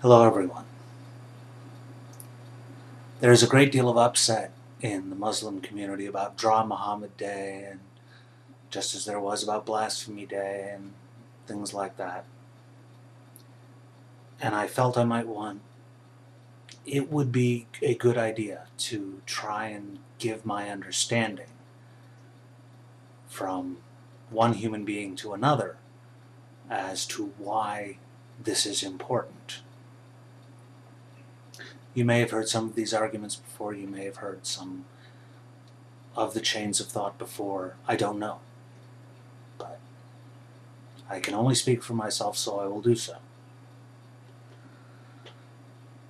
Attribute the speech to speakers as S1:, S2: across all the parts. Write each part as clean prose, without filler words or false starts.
S1: Hello everyone. There is a great deal of upset in the Muslim community about Dra Muhammad Day, and just as there was about Blasphemy Day and things like that. And I felt it would be a good idea to try and give my understanding from one human being to another as to why this is important. You may have heard some of these arguments before, you may have heard some of the chains of thought before, I don't know. But I can only speak for myself, so I will do so.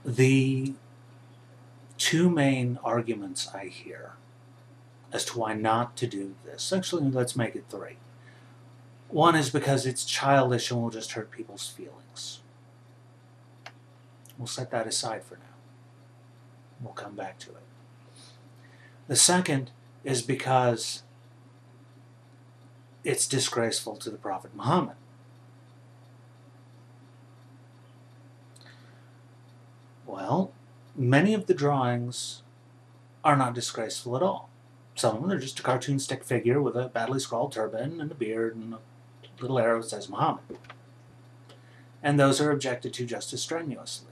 S1: The two main arguments I hear as to why not to do this, actually let's make it three. One is because it's childish and will just hurt people's feelings. We'll set that aside for now. We'll come back to it. The second is because it's disgraceful to the Prophet Muhammad. Well, many of the drawings are not disgraceful at all. Some of them are just a cartoon stick figure with a badly scrawled turban and a beard and a little arrow that says Muhammad. And those are objected to just as strenuously.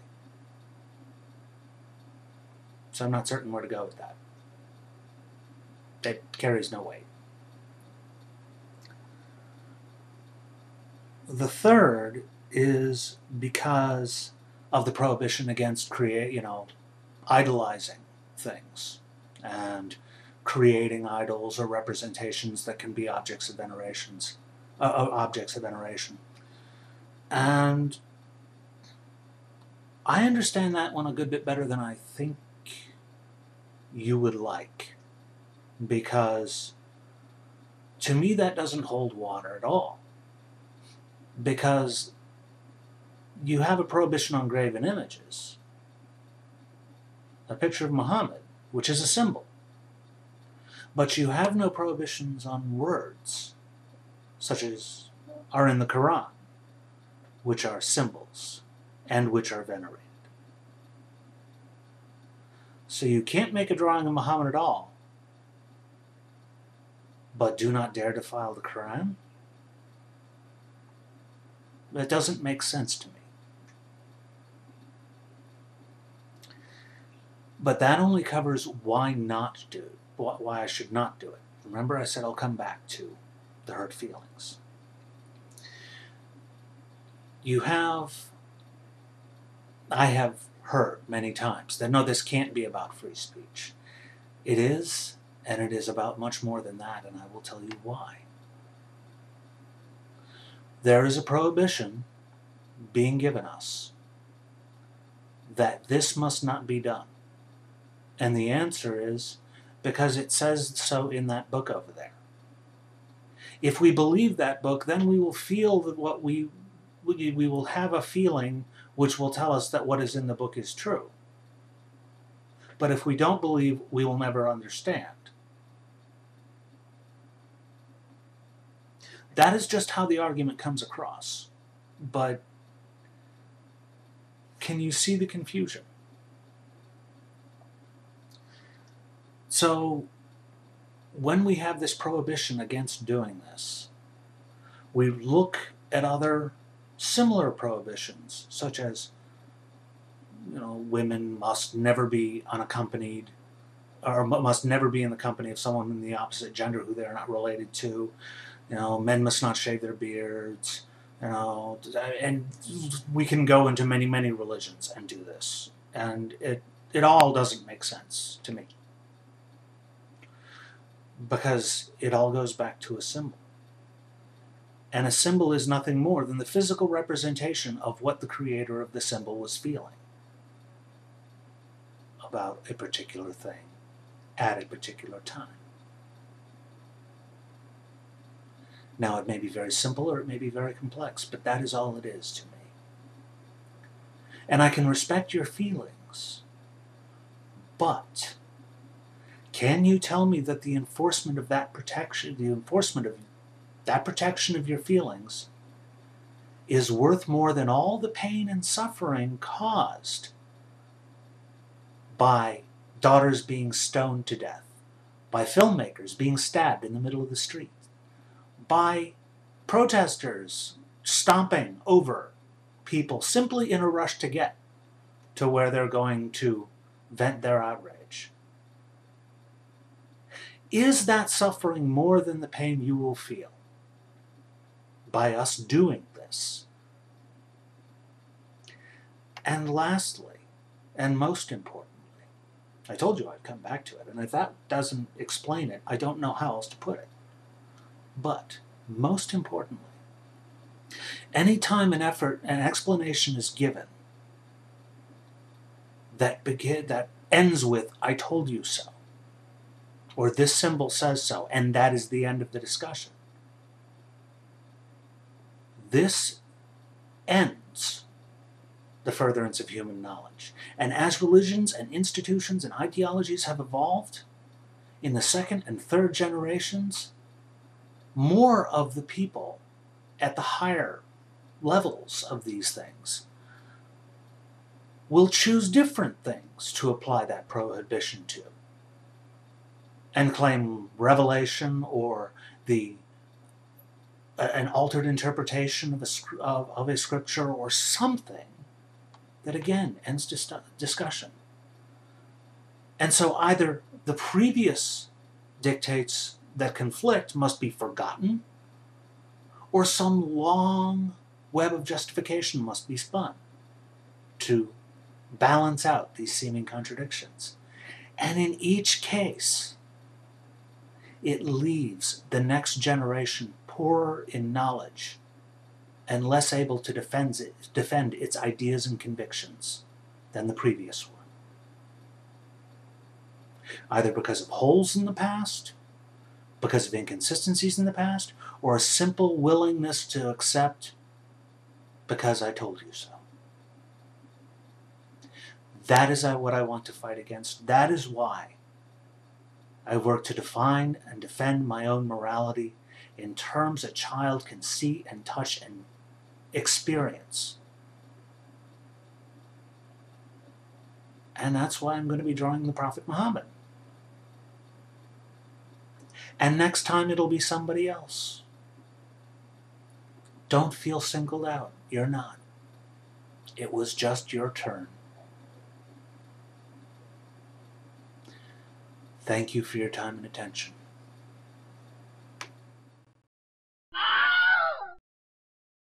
S1: So I'm not certain where to go with that. It carries no weight. The third is because of the prohibition against idolizing things and creating idols or representations that can be objects of veneration. And I understand that one a good bit better than I think you would like, because to me that doesn't hold water at all, because you have a prohibition on graven images, a picture of Muhammad, which is a symbol, but you have no prohibitions on words such as are in the Quran, which are symbols and which are venerated. So you can't make a drawing of Muhammad at all, but do not dare defile the Quran? That doesn't make sense to me. But that only covers why not do it, why I should not do it. Remember, I said I'll come back to the hurt feelings. I have heard many times that no, this can't be about free speech. It is, and it is about much more than that, and I will tell you why. There is a prohibition being given us that this must not be done. And the answer is because it says so in that book over there. If we believe that book, then we will feel that we will have a feeling which will tell us that what is in the book is true. But if we don't believe, we will never understand. That is just how the argument comes across. But can you see the confusion? So, when we have this prohibition against doing this, we look at other similar prohibitions, such as, women must never be unaccompanied, or must never be in the company of someone in the opposite gender who they're not related to. Men must not shave their beards. And we can go into many, many religions and do this, and it all doesn't make sense to me, because it all goes back to a symbol. And a symbol is nothing more than the physical representation of what the creator of the symbol was feeling about a particular thing at a particular time. Now, it may be very simple or it may be very complex, but that is all it is to me. And I can respect your feelings, but can you tell me that the enforcement of that protection, of your feelings, is worth more than all the pain and suffering caused by daughters being stoned to death, by filmmakers being stabbed in the middle of the street, by protesters stomping over people simply in a rush to get to where they're going to vent their outrage. Is that suffering more than the pain you will feel by us doing this? And lastly, and most importantly, I told you I'd come back to it, and if that doesn't explain it, I don't know how else to put it. But most importantly, any time an explanation is given that ends with "I told you so," or "this symbol says so," and that is the end of the discussion, this ends the furtherance of human knowledge. And as religions and institutions and ideologies have evolved, in the second and third generations, more of the people at the higher levels of these things will choose different things to apply that prohibition to, and claim revelation or an altered interpretation of a scripture or something that again ends discussion. And so either the previous dictates that conflict must be forgotten, or some long web of justification must be spun to balance out these seeming contradictions. And in each case, it leaves the next generation poorer in knowledge and less able to defend its ideas and convictions than the previous one. Either because of holes in the past, because of inconsistencies in the past, or a simple willingness to accept "because I told you so." That is what I want to fight against. That is why I work to define and defend my own morality in terms a child can see and touch and experience. And that's why I'm going to be drawing the Prophet Muhammad. And next time it'll be somebody else. Don't feel singled out. You're not. It was just your turn. Thank you for your time and attention.